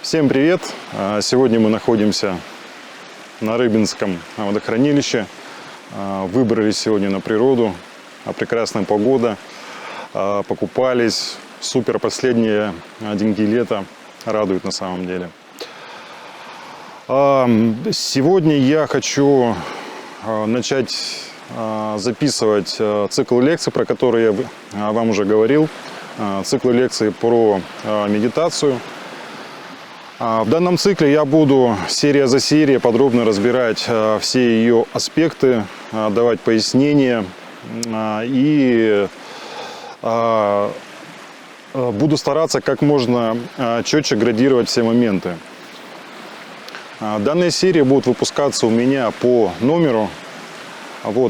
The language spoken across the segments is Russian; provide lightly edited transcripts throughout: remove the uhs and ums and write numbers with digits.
Всем привет! Сегодня мы находимся на Рыбинском водохранилище. Выбрались сегодня на природу. Прекрасная погода. Покупались. Супер, последние деньги лета. Радует на самом деле. Сегодня я хочу начать записывать цикл лекций, про который я вам уже говорил. Цикл лекций про медитацию. В данном цикле я буду серия за серией подробно разбирать все ее аспекты, давать пояснения и буду стараться как можно четче градировать все моменты. Данные серии будут выпускаться у меня по номеру.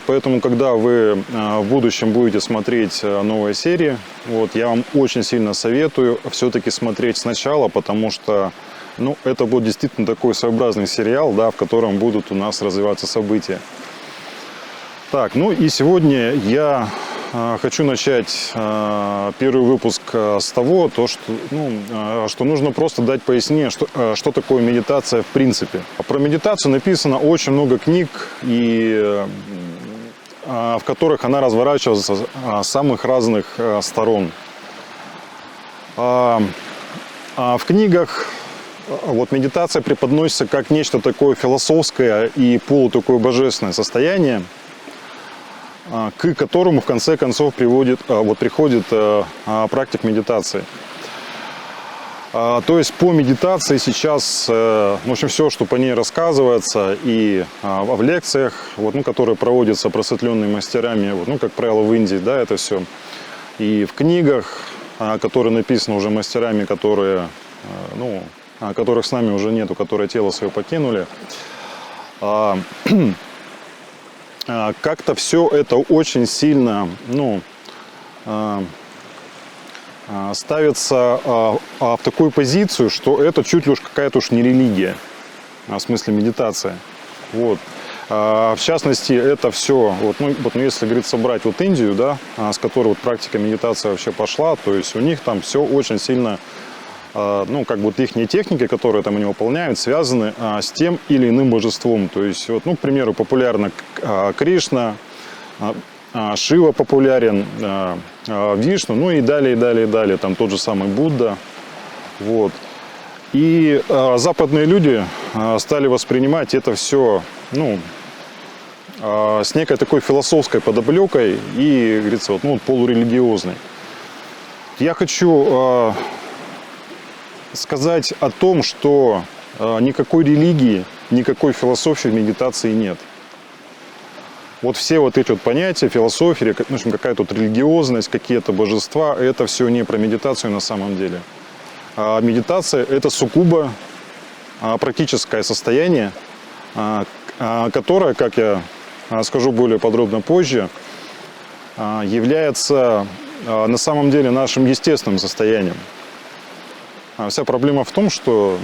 Поэтому, когда вы в будущем будете смотреть новые серии, я вам очень сильно советую все-таки смотреть сначала, потому что это будет действительно такой своеобразный сериал, в котором будут у нас развиваться события. И сегодня я хочу начать первый выпуск с того, что нужно просто дать пояснение, что такое медитация в принципе. Про медитацию написано очень много книг, в которых она разворачивается с самых разных сторон. В книгах медитация преподносится как нечто такое философское и такое божественное состояние, к которому в конце концов приходит практик медитации. То есть по медитации сейчас, все, что по ней рассказывается и в лекциях, которые проводятся просветленными мастерами, как правило в Индии, это все, и в книгах, которые написаны уже мастерами, которых с нами уже нету, которые тело свое покинули, как-то все это очень сильно, ставится в такую позицию, что это чуть ли уж какая-то не религия, в смысле медитация. В частности, это все, если, говорится, брать Индию, с которой практика медитации вообще пошла, то есть у них там все очень сильно, их техники, которые там они выполняют, связаны с тем или иным божеством. То есть, к примеру, популярна Кришна, Шива популярен, Вишну, и далее, там тот же самый Будда. И западные люди стали воспринимать это все, с некой такой философской подоплекой и, говорится, полурелигиозной. Я хочу сказать о том, что никакой религии, никакой философии в медитации нет. Все эти понятия, философия, какая-то религиозность, какие-то божества, это все не про медитацию на самом деле. Медитация – это сугубо практическое состояние, которое, как я скажу более подробно позже, является на самом деле нашим естественным состоянием. Вся проблема в том, что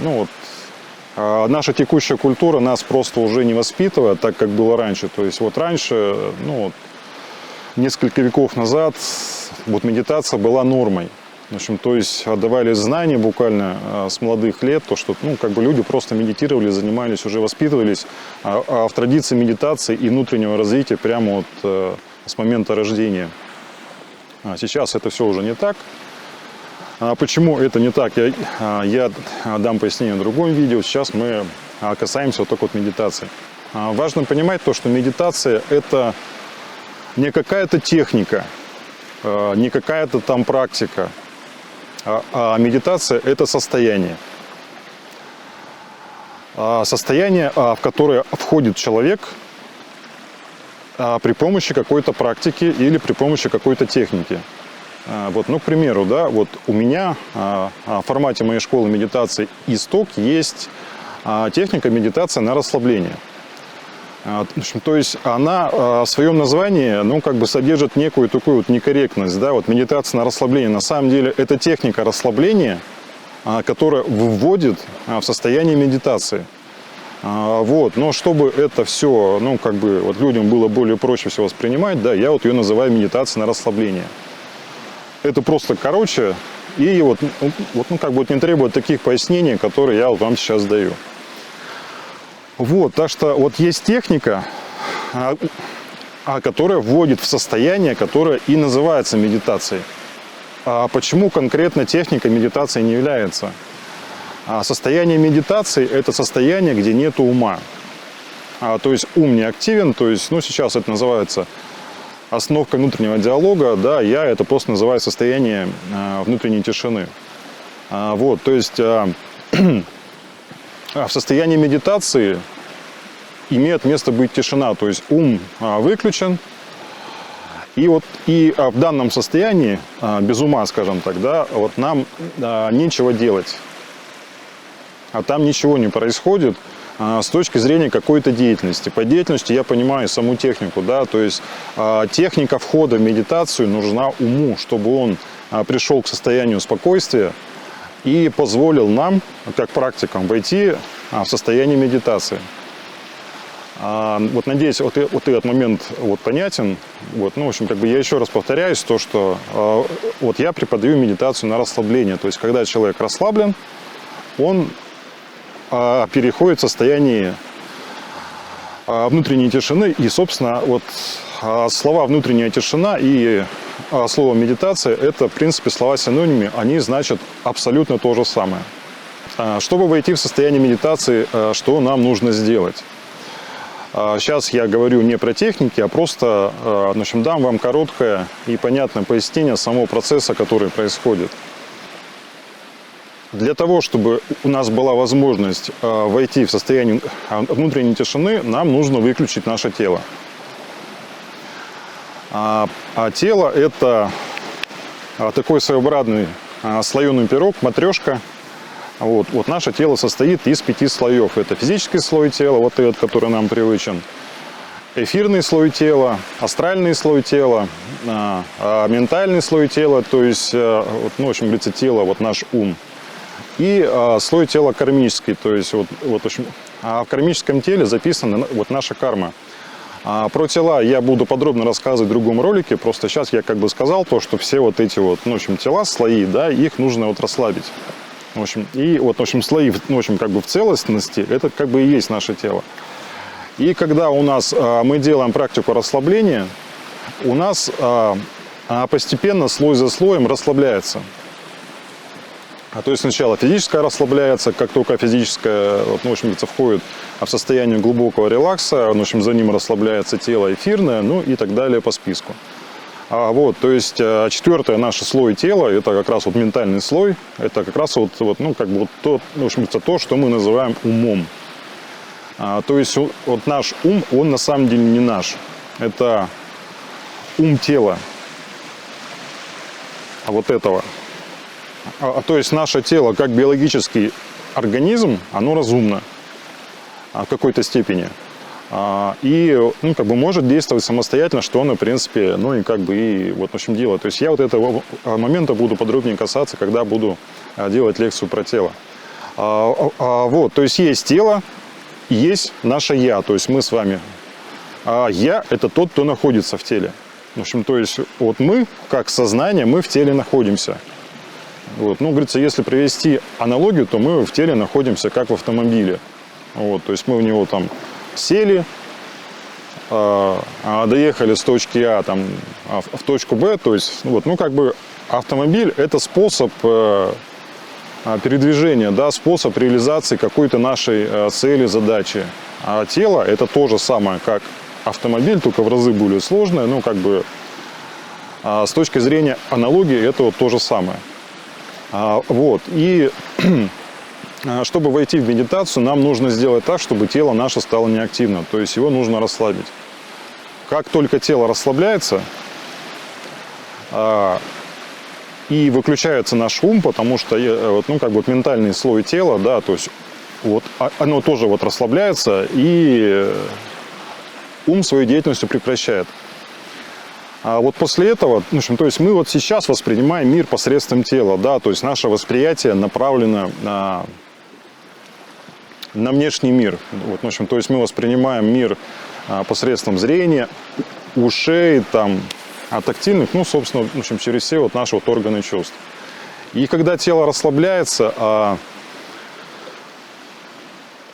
наша текущая культура нас просто уже не воспитывает так, как было раньше. То есть раньше, несколько веков назад, медитация была нормой. То есть отдавали знания буквально с молодых лет, то что люди просто медитировали, занимались, уже воспитывались в традиции медитации и внутреннего развития прямо с момента рождения. Сейчас это все уже не так. Почему это не так, я дам пояснение в другом видео. Сейчас мы касаемся только медитации. Важно понимать то, что медитация – это не какая-то техника, не какая-то там практика, а медитация – это состояние. Состояние, в которое входит человек при помощи какой-то практики или при помощи какой-то техники. К примеру, у меня в формате моей школы медитации «Исток» есть техника медитации на расслабление. То есть она в своем названии, содержит некую такую некорректность, медитация на расслабление. На самом деле это техника расслабления, которая вводит в состояние медитации. Но чтобы это все, людям было более проще все воспринимать, я ее называю медитацией на расслабление. Это просто, И вот ну, как бы вот не требует таких пояснений, которые я вот вам сейчас даю. Вот, так что вот есть техника, которая вводит в состояние, которое и называется медитацией. А почему конкретно техника медитации не является? Состояние медитации – это состояние, где нет ума. То есть ум не активен, то есть, ну, сейчас это называется остановка внутреннего диалога, да, я это просто называю состояние внутренней тишины. Вот, то есть в состоянии медитации имеет место быть тишина, то есть ум выключен, и вот в данном состоянии, без ума, скажем так, да, вот нам нечего делать, там ничего не происходит с точки зрения какой-то деятельности. По деятельности я понимаю саму технику, да, то есть техника входа в медитацию нужна уму, чтобы он пришел к состоянию спокойствия и позволил нам, как практикам, войти в состояние медитации. Вот надеюсь, вот этот момент вот понятен. Вот, ну, в общем, как бы я еще раз повторяюсь, то, что вот я преподаю медитацию на расслабление. То есть, когда человек расслаблен, он переходит в состояние внутренней тишины. И, собственно, вот слова «внутренняя тишина» и слово «медитация» – это, в принципе, слова-синонимы, они значат абсолютно то же самое. Чтобы войти в состояние медитации, что нам нужно сделать? Сейчас я говорю не про техники, а просто, в общем, дам вам короткое и понятное пояснение самого процесса, который происходит. Для того, чтобы у нас была возможность войти в состояние внутренней тишины, нам нужно выключить наше тело. А тело – это такой своеобразный слоеный пирог, матрешка. Вот наше тело состоит из 5 слоев. Это физический слой тела, вот этот, который нам привычен. Эфирный слой тела, астральный слой тела, ментальный слой тела, то есть, ну, в общем, говорится, тело, вот наш ум. И слой тела кармический, то есть вот, в общем, в кармическом теле записана вот наша карма. Про тела я буду подробно рассказывать в другом ролике, просто сейчас я как бы сказал то, что все вот эти вот, ну, в общем, тела, слои, да, их нужно вот расслабить. В общем, и вот, в общем, слои, ну, в общем, как бы в целостности, это как бы и есть наше тело. И когда у нас мы делаем практику расслабления, у нас постепенно слой за слоем расслабляется. То есть сначала физическое расслабляется, как только физическое, вот, ну, в общем, входит в состояние глубокого релакса, в общем, за ним расслабляется тело эфирное, ну и так далее по списку. Вот, то есть 4-й наш слой тела, это как раз вот ментальный слой, это как раз вот ну, как бы вот то, в общем, то, что мы называем умом. То есть вот наш ум, он на самом деле не наш, это ум тела, вот этого. То есть наше тело, как биологический организм, оно разумно в какой-то степени. И, ну, как бы может действовать самостоятельно, что оно, в принципе, ну, и как бы и, вот, в общем, делает. То есть я вот этого момента буду подробнее касаться, когда буду делать лекцию про тело. Вот, то есть есть тело, есть наше «я», то есть мы с вами. «Я» – это тот, кто находится в теле. В общем, то есть вот мы, как сознание, мы в теле находимся. Вот, ну, говорится, если привести аналогию, то мы в теле находимся как в автомобиле. Вот, то есть мы в него там сели, доехали с точки А там, в точку Б, то есть, вот, ну, как бы автомобиль – это способ передвижения, да, способ реализации какой-то нашей цели, задачи. А тело – это то же самое, как автомобиль, только в разы более сложное, ну, как бы с точки зрения аналогии это вот то же самое. Вот, и чтобы войти в медитацию, нам нужно сделать так, чтобы тело наше стало неактивно, то есть его нужно расслабить. Как только тело расслабляется и выключается наш ум, потому что, ну, как бы ментальный слой тела, да, то есть вот, оно тоже вот расслабляется, и ум свою деятельность прекращает. А вот после этого, в общем, то есть мы вот сейчас воспринимаем мир посредством тела, да, то есть наше восприятие направлено на внешний мир. Вот, в общем, то есть мы воспринимаем мир посредством зрения, ушей, там, тактильных, ну, собственно, в общем, через все вот наши вот органы чувств. И когда тело расслабляется,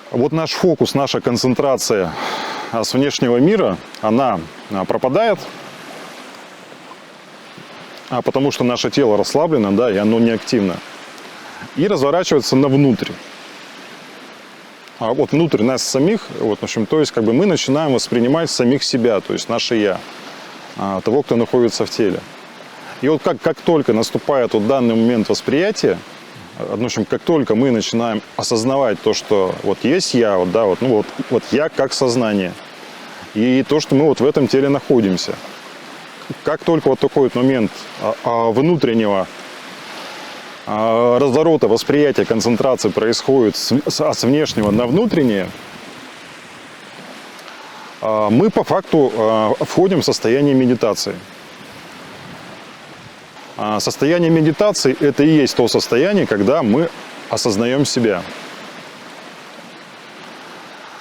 вот наш фокус, наша концентрация с внешнего мира, она пропадает, потому что наше тело расслаблено, да, и оно не активно, и разворачивается на внутрь. А вот внутрь нас самих, вот, в общем, то есть как бы мы начинаем воспринимать самих себя, то есть наше «я», того, кто находится в теле. И вот как только наступает вот данный момент восприятия, в общем, как только мы начинаем осознавать то, что вот есть я, вот, да, вот, ну, вот я как сознание, и то, что мы вот в этом теле находимся. Как только вот такой вот момент внутреннего разворота восприятия, концентрации происходит с внешнего на внутреннее, мы по факту входим в состояние медитации. Состояние медитации – это и есть то состояние, когда мы осознаем себя.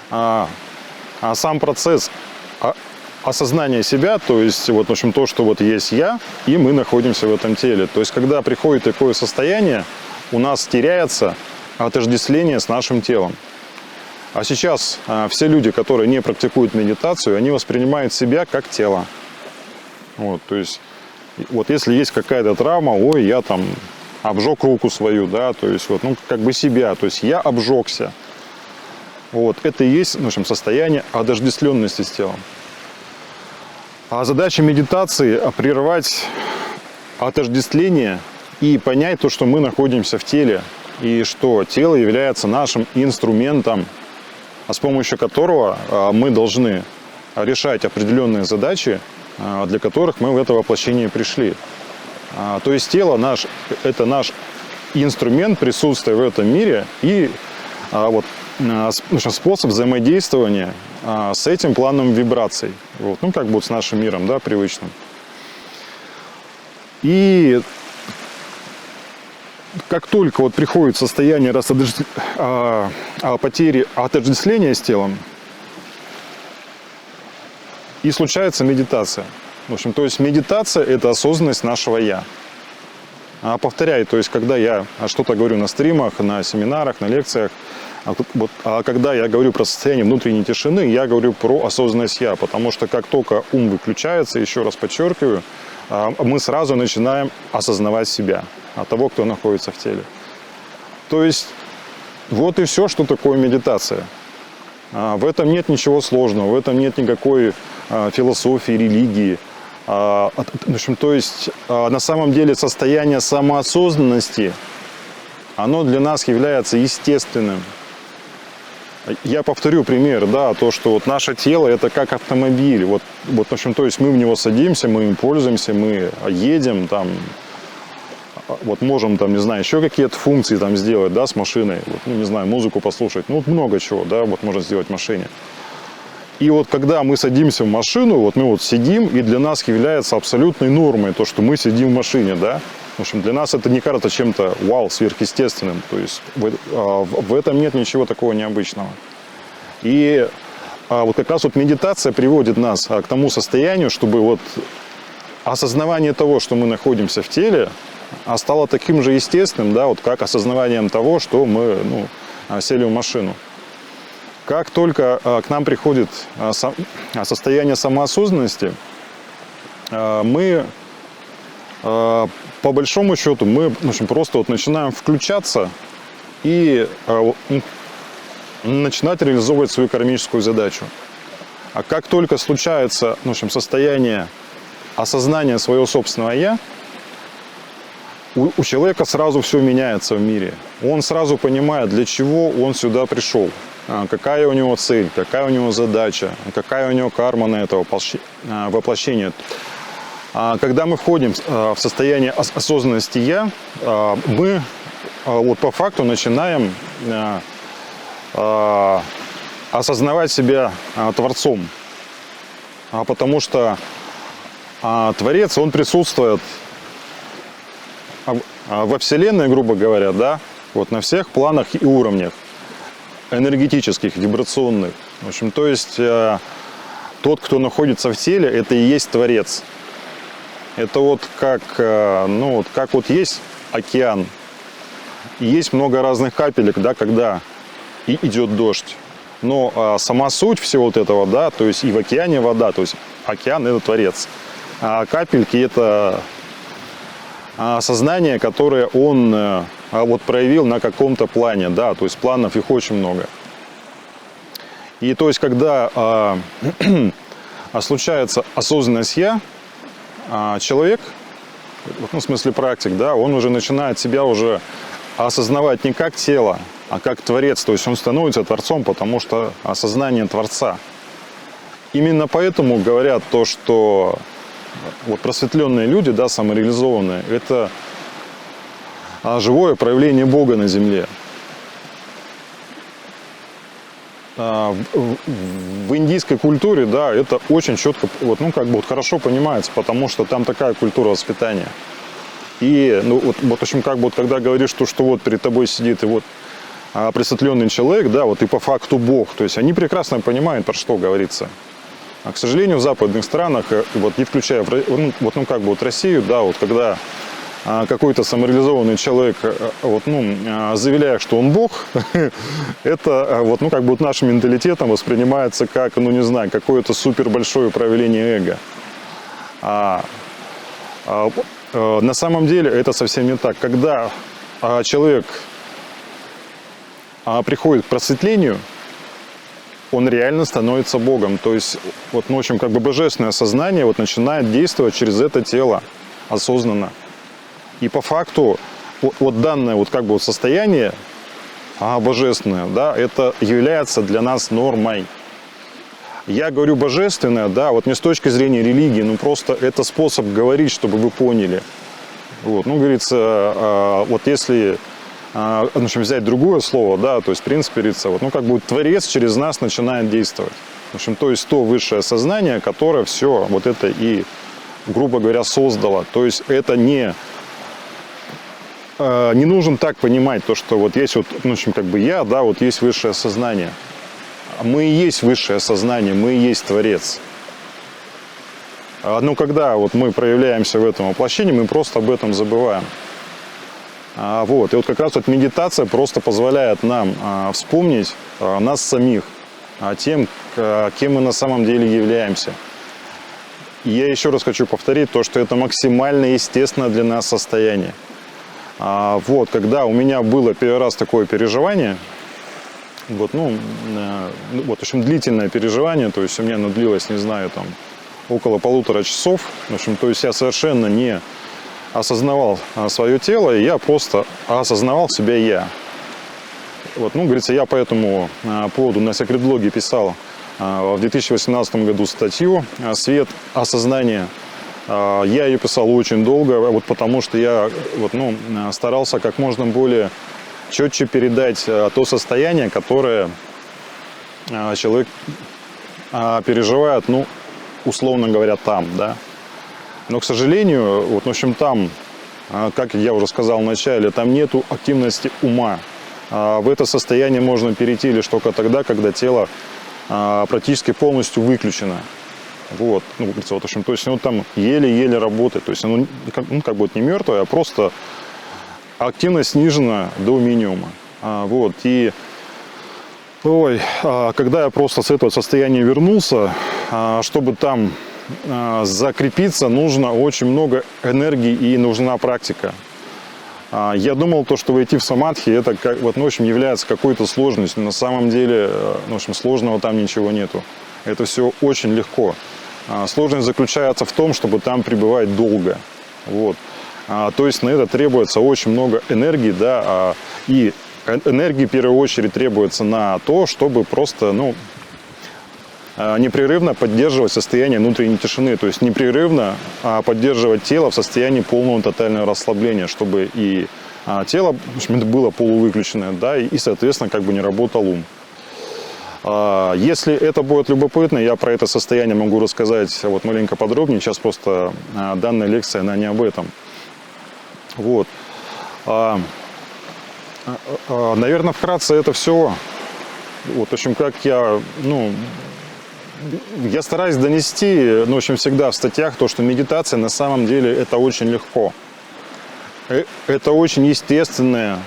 Сам процесс осознания себя, то есть вот, в общем, то, что вот есть я, и мы находимся в этом теле. То есть когда приходит такое состояние, у нас теряется отождествление с нашим телом. А сейчас все люди, которые не практикуют медитацию, они воспринимают себя как тело. Вот, то есть вот если есть какая-то травма, ой, я там обжег руку свою, да, то есть вот, ну, как бы себя, то есть я обжегся. Вот, это и есть, в общем, состояние отождествленности с телом. А задача медитации – прервать отождествление и понять то, что мы находимся в теле, и что тело является нашим инструментом, с помощью которого мы должны решать определенные задачи, для которых мы в это воплощение пришли. То есть тело – это наш инструмент присутствия в этом мире и вот, способ взаимодействования с этим планом вибраций, вот, ну как бы вот с нашим миром, да, привычным. И как только вот приходит состояние потери отождествления с телом, и случается медитация. В общем, то есть медитация – это осознанность нашего «я». Повторяю, то есть когда я что-то говорю на стримах, на семинарах, на лекциях, когда я говорю про состояние внутренней тишины, я говорю про осознанность «я», потому что как только ум выключается, еще раз подчеркиваю, мы сразу начинаем осознавать себя, того, кто находится в теле. То есть вот и все, что такое медитация. В этом нет ничего сложного, в этом нет никакой философии, религии. В общем, то есть на самом деле состояние самоосознанности, оно для нас является естественным. Я повторю пример, да, то, что вот наше тело – это как автомобиль. Вот, в общем, то есть мы в него садимся, мы им пользуемся, мы едем, там, вот можем, там, не знаю, еще какие-то функции там сделать, да, с машиной, вот, ну, не знаю, музыку послушать, ну, вот много чего, да, вот можно сделать в машине. И вот когда мы садимся в машину, вот мы вот сидим, и для нас является абсолютной нормой то, что мы сидим в машине, да. В общем, для нас это не кажется чем-то вау, сверхъестественным. То есть в этом нет ничего такого необычного. И вот как раз вот медитация приводит нас к тому состоянию, чтобы вот осознавание того, что мы находимся в теле, стало таким же естественным, да, вот как осознаванием того, что мы, ну, сели в машину. Как только к нам приходит состояние самоосознанности, мы, по большому счету, мы, в общем, просто вот начинаем включаться и начинать реализовывать свою кармическую задачу. А как только случается, в общем, состояние осознания своего собственного «я», у человека сразу все меняется в мире. Он сразу понимает, для чего он сюда пришел. Какая у него цель, какая у него задача, какая у него карма на это воплощение. Когда мы входим в состояние осознанности «я», мы вот по факту начинаем осознавать себя Творцом. Потому что Творец, он присутствует во Вселенной, грубо говоря, да, вот на всех планах и уровнях. Энергетических, вибрационных. В общем, то есть тот, кто находится в теле, это и есть Творец. Это вот как, ну, вот как вот есть океан. И есть много разных капелек, да, когда идет дождь. Но сама суть всего вот этого, да, то есть и в океане вода, то есть океан – это Творец. А капельки – это сознание, которое он вот проявил на каком-то плане, да, то есть планов их очень много. И то есть когда случается осознанность «я», человек, ну, в смысле практик, да, он уже начинает себя уже осознавать не как тело, а как Творец. То есть он становится Творцом, потому что осознание Творца. Именно поэтому говорят то, что вот просветленные люди, да, самореализованные, это живое проявление Бога на земле. В индийской культуре, да, это очень четко, вот, ну, как бы вот хорошо понимается, потому что там такая культура воспитания. И, ну, вот в общем, как бы вот, когда говоришь, что вот перед тобой сидит и вот просветленный человек, да, вот и по факту Бог, то есть они прекрасно понимают, про что говорится. А, к сожалению, в западных странах, вот не включая, вот, ну, как бы вот Россию, да, вот когда какой-то самореализованный человек, вот, ну, заявляя, что он Бог, это вот, ну, как бы вот нашим менталитетом воспринимается как, ну, не знаю, какое-то супер большое проявление эго. На самом деле это совсем не так. Когда человек приходит к просветлению, он реально становится Богом. То есть, вот, ну, в общем, как бы божественное сознание вот начинает действовать через это тело осознанно. И по факту вот данное вот как бы вот состояние божественное, да, это является для нас нормой. Я говорю божественное, да, вот не с точки зрения религии, но просто это способ говорить, чтобы вы поняли. Вот, ну, говорится, вот если, в общем, взять другое слово, да, то есть, в принципе, говорится, вот, ну, как бы Творец через нас начинает действовать. В общем, то есть то высшее сознание, которое все вот это и, грубо говоря, создало. То есть это не нужно так понимать, то, что вот есть вот, ну, в общем, как бы я, да, вот есть высшее сознание. Мы и есть высшее сознание, мы и есть Творец. Но когда вот мы проявляемся в этом воплощении, мы просто об этом забываем. Вот. И вот как раз вот медитация просто позволяет нам вспомнить нас самих, тем, кем мы на самом деле являемся. И я еще раз хочу повторить то, что это максимально естественное для нас состояние. Вот, когда у меня было первый раз такое переживание, вот, ну, вот, в общем, длительное переживание, то есть у меня оно длилось, не знаю, там, около 1,5 часов, в общем, то есть я совершенно не осознавал свое тело, и я просто осознавал себя я. Вот, ну, говорится, я по этому поводу на секрет-блоге писал в 2018 году статью «Свет осознания». Я ее писал очень долго, вот потому что я вот, ну, старался как можно более четче передать то состояние, которое человек переживает, ну, условно говоря, там, да. Но, к сожалению, вот, в общем, там, как я уже сказал в начале, там нету активности ума. В это состояние можно перейти лишь только тогда, когда тело практически полностью выключено. Вот, ну, говорится, вот, в общем, то есть оно там еле-еле работает, то есть оно как бы не мертвое, а просто активность снижена до минимума. Вот, и когда я просто с этого состояния вернулся, чтобы там закрепиться, нужно очень много энергии и нужна практика. Я думал, то, что войти в самадхи, это, вот, ну, в общем, является какой-то сложностью. На самом деле, ну, в общем, сложного там ничего нету. Это все очень легко. Сложность заключается в том, чтобы там пребывать долго. Вот. То есть на это требуется очень много энергии, да, и энергии в первую очередь требуется на то, чтобы просто, ну, непрерывно поддерживать состояние внутренней тишины, то есть непрерывно поддерживать тело в состоянии полного тотального расслабления, чтобы и тело, в общем, было полувыключенное, да, и, соответственно, как бы не работал ум. Если это будет любопытно, я про это состояние могу рассказать вот маленько подробнее. Сейчас просто данная лекция, она не об этом. Вот. Наверное, вкратце это все. Вот, в общем, как я стараюсь донести, ну, в общем, всегда в статьях то, что медитация на самом деле это очень легко. Это очень естественное,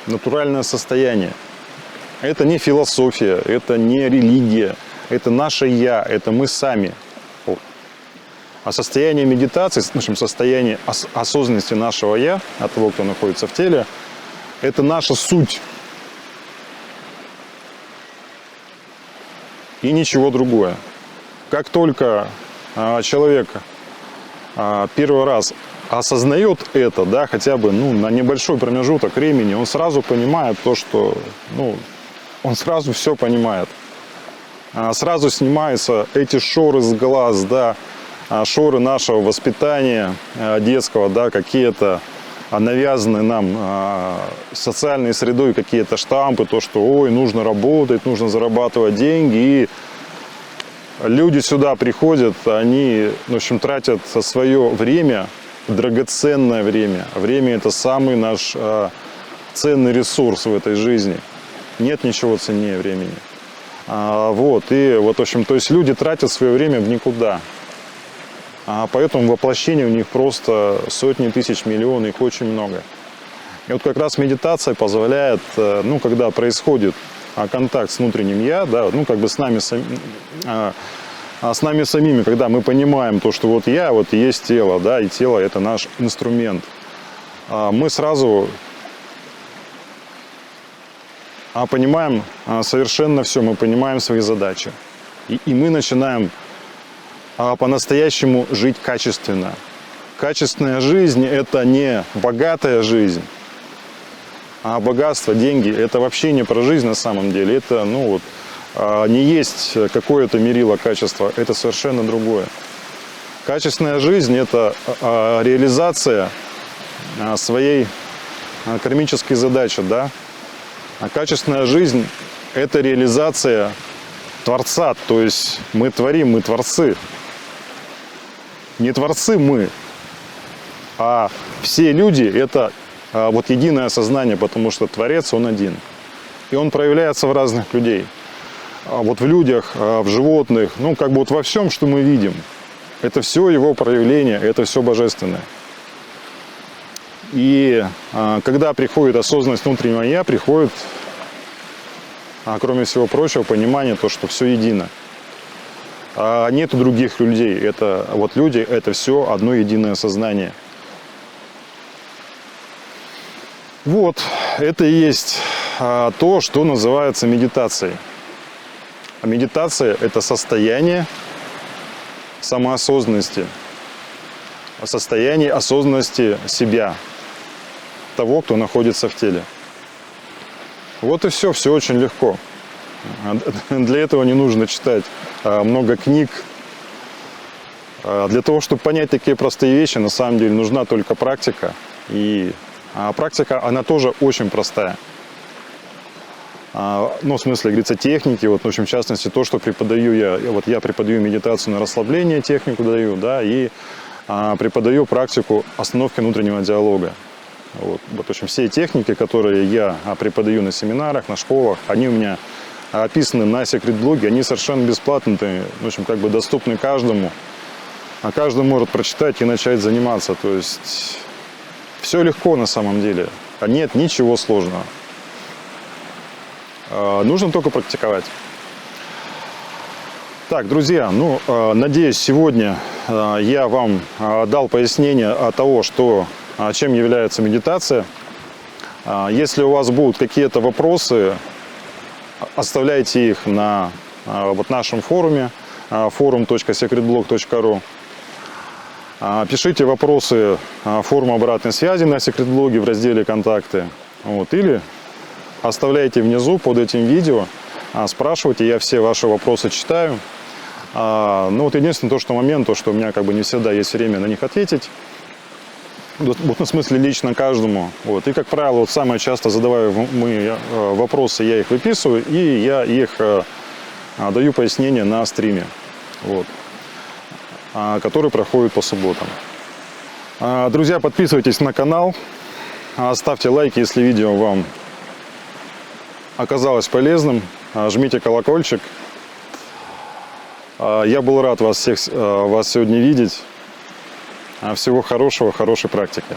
натуральное состояние. Это не философия, это не религия, это наше «я», это мы сами. А состояние медитации, в общем, состояние осознанности нашего «я», от того, кто находится в теле, это наша суть. И ничего другое. Как только человек первый раз осознает это, да, хотя бы на небольшой промежуток времени, он сразу понимает то, что он сразу все понимает. Сразу снимаются эти шоры с глаз, да, шоры нашего воспитания детского, да, какие-то навязанные нам социальной средой какие-то штампы, то, что ой, нужно работать, нужно зарабатывать деньги. И люди сюда приходят, они, в общем, тратят свое время, драгоценное время. Время – это самый наш ценный ресурс в этой жизни. Нет ничего ценнее времени. В общем, то есть люди тратят свое время в никуда. Поэтому воплощений у них просто сотни тысяч, миллионы, их очень много. И вот как раз медитация позволяет, когда происходит контакт с внутренним «я», да, с нами самими, когда мы понимаем то, что вот я, вот есть тело, да, и тело – это наш инструмент, мы сразу понимаем совершенно все, мы понимаем свои задачи. И мы начинаем по-настоящему жить качественно. Качественная жизнь – это не богатая жизнь, а богатство, деньги – это вообще не про жизнь на самом деле. Это, не есть какое-то мерило качества, это совершенно другое. Качественная жизнь – это реализация своей кармической задачи, да. А качественная жизнь – это реализация Творца, то есть мы творим, мы творцы. Не творцы мы, а все люди – это единое сознание, потому что Творец, он один. И он проявляется в разных людей. В людях, в животных, во всем, что мы видим. Это все его проявление, это все божественное. И когда приходит осознанность внутреннего «я», приходит, кроме всего прочего, понимание, то, что все едино. Нету других людей. Это люди, это все одно единое сознание. Это и есть то, что называется медитацией. А медитация – это состояние самоосознанности, состояние осознанности себя, того, кто находится в теле. Вот и все очень легко. Для этого не нужно читать много книг. Для того, чтобы понять такие простые вещи, на самом деле нужна только практика. И практика, она тоже очень простая. В смысле, говорится, техники, в частности, то, что преподаю я. Я преподаю медитацию на расслабление, технику даю, да, и преподаю практику остановки внутреннего диалога. В общем, все техники, которые я преподаю на семинарах, на школах, они у меня описаны на секрет-блоге, они совершенно бесплатные, доступны каждому. Каждый может прочитать и начать заниматься. То есть все легко на самом деле. Нет ничего сложного. Нужно только практиковать. Так, друзья, надеюсь, сегодня я вам дал пояснение того, чем является медитация. Если у вас будут какие-то вопросы, оставляйте их на нашем форуме forum.secretblog.ru. Пишите вопросы формы обратной связи на секрет-блоге в разделе «Контакты». Или оставляйте внизу под этим видео, спрашивайте, я все ваши вопросы читаю. Единственное что у меня не всегда есть время на них ответить. В смысле лично каждому. И, как правило, самое часто задаваю вопросы, я их выписываю, и я их даю пояснения на стриме, который проходит по субботам. Друзья, подписывайтесь на канал, ставьте лайки, если видео вам оказалось полезным, жмите колокольчик. Я был рад вас сегодня видеть. Всего хорошего, хорошей практики.